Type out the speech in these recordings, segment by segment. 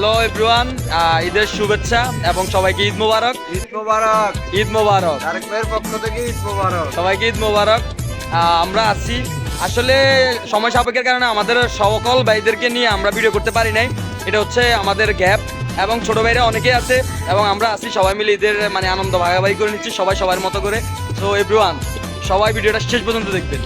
Hello everyone, ঈদের শুভেচ্ছা এবং সবাইকে ঈদ মোবারক। ঈদ মোবারক। ঈদ মোবারক তারেক ভাইয়ের পক্ষ থেকে ঈদ মোবারক। সবাইকে ঈদ মোবারক। আমরা আছি আসলে সময় সাপেক্ষের কারণে আমাদের সকল ভাইদেরকে নিয়ে আমরা ভিডিও করতে পারি নাই, এটা হচ্ছে আমাদের গ্যাপ। এবং ছোট ভাইরা অনেকেই আছে এবং আমরা আছি সবাই মিলে ঈদের মানে আনন্দ ভাগাভাগি করে নিচ্ছি সবাই সবার মতো করে। সো এভরিওয়ান, সবাই ভিডিওটা শেষ পর্যন্ত দেখবেন।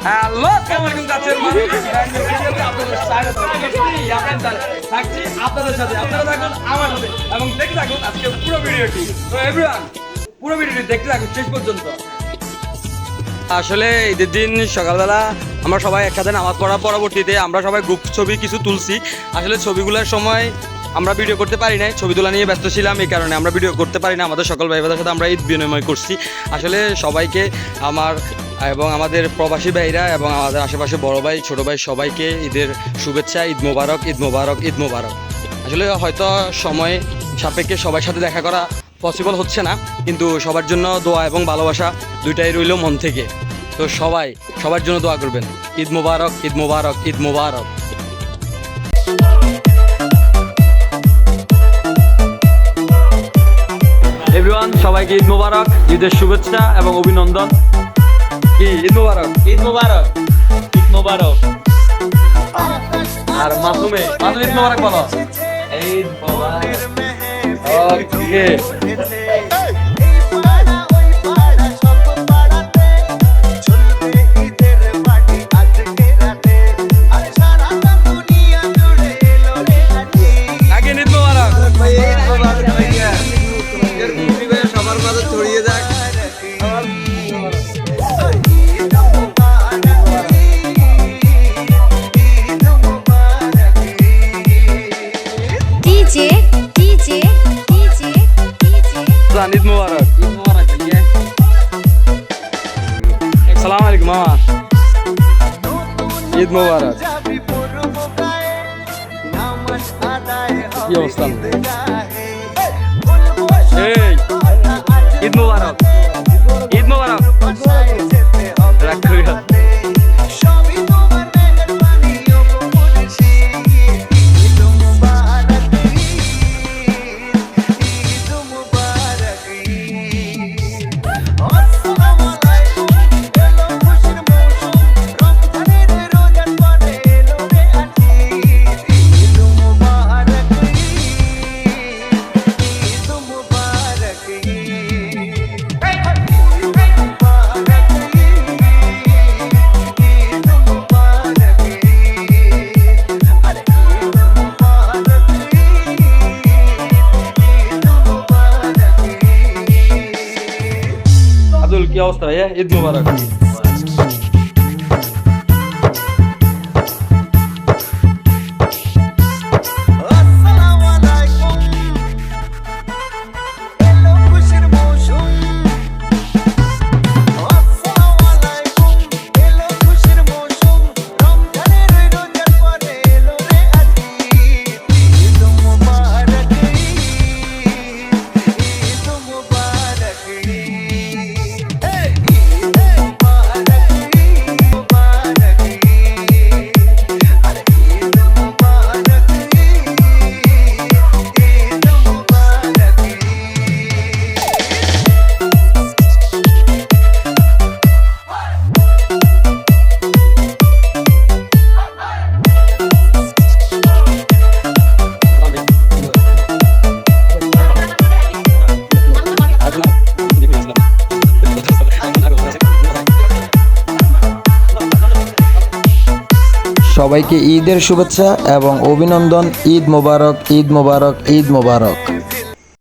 হ্যালো, আসসালামু আলাইকুম গাছের মানুষ। থাকছি আপনাদের সাথে, আপনারা থাকুন আমার সাথে এবং দেখতে থাকুন আজকে পুরো ভিডিওটি। তো এভরিওয়ান, পুরো ভিডিওটি দেখতে থাকুন শেষ পর্যন্ত। আসলে ঈদের দিন সকালবেলা আমরা সবাই একসাথে নামাজ পড়ার পরবর্তীতে আমরা সবাই গ্রুপ ছবি কিছু তুলছি। আসলে ছবিগুলোর সময় আমরা ভিডিও করতে পারি নাই, ছবি তোলা নিয়ে ব্যস্ত ছিলাম, এই কারণে আমরা ভিডিও করতে পারি না। আমাদের সকল ভাই বোনদের সাথে আমরা ঈদ বিনিময় করছি। আসলে সবাইকে আমার এবং আমাদের প্রবাসী ভাইরা এবং আমাদের আশেপাশে বড় ভাই ছোট ভাই সবাইকে ঈদের শুভেচ্ছা। ঈদ মোবারক, ঈদ মোবারক, ঈদ মোবারক। আসলে হয়তো সময় সাপেক্ষে সবার সাথে দেখা করা পসিবল হচ্ছে না, কিন্তু সবার জন্য দোয়া এবং ভালোবাসা দুইটাই রইল মন থেকে। তো সবাই সবার জন্য দোয়া করবেন। ঈদ মোবারক, ঈদ মোবারক, ঈদ মোবারক। এভরিওয়ান, সবাইকে ঈদ মোবারক, ঈদের শুভেচ্ছা এবং অভিনন্দন। ঈদ মোবারক, ঈদ মোবারক, ঈদ মোবারক। আর মাসুমে ঈদ মোবারক বলো। ঈদ মোবারক। ওকে, সবার মাঝে ছড়িয়ে যাক। ঈদ মোবারক, ঈদ মোবারক ভাইয়া। আসসালামু আলাইকুম মামা, ঈদ মোবারক। কি অবস্থা? এই ঈদ মোবারক, ঈদ মোবারক। রাখ করিও। কি অবস্থা ভাইয়া? ঈদ মোবারক। সবাইকে ঈদের শুভেচ্ছা এবং অভিনন্দন। ঈদ মোবারক, ঈদ মোবারক, ঈদ মোবারক।